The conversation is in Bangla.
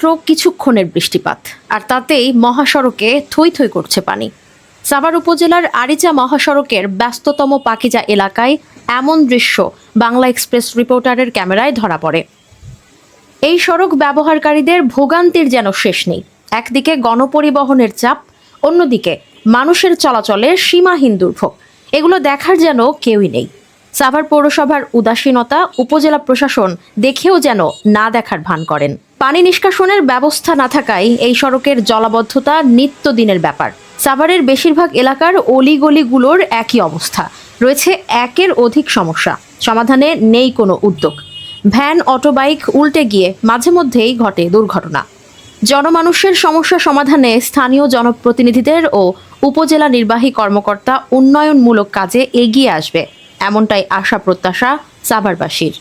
মাত্র কিছুক্ষণের বৃষ্টিপাত, আর তাতেই মহাসড়কে থই থই করছে পানি। সাভার উপজেলার আরিচা মহাসড়কের ব্যস্ততম পাকিজা এলাকায় এমন দৃশ্য বাংলা এক্সপ্রেস রিপোর্টারের ক্যামেরায় ধরা পড়ে। এই সড়ক ব্যবহারকারীদের ভোগান্তির যেন শেষ নেই। একদিকে গণপরিবহনের চাপ, অন্যদিকে মানুষের চলাচলে সীমাহীন দুর্ভোগ। এগুলো দেখার যেন কেউই নেই। সাভার পৌরসভার উদাসীনতা উপজেলা প্রশাসন দেখেও যেন না দেখার ভান করেন। পানি নিষ্কাশনের ব্যবস্থা না থাকায় এই সড়কের জলাবদ্ধতা নিত্যদিনের ব্যাপার। সাভারের বেশিরভাগ এলাকার অলিগলিগুলোর একই অবস্থা, রয়েছে একের অধিক সমস্যা, সমাধানে নেই কোনো উদ্যোগ। ভ্যান, অটোবাইক উল্টে গিয়ে মাঝে মধ্যেই ঘটে দুর্ঘটনা। জনমানুষের সমস্যা সমাধানে স্থানীয় জনপ্রতিনিধিদের ও উপজেলা নির্বাহী কর্মকর্তা উন্নয়নমূলক কাজে এগিয়ে আসবে, এমনটাই আশা প্রত্যাশা সাভারবাসীর।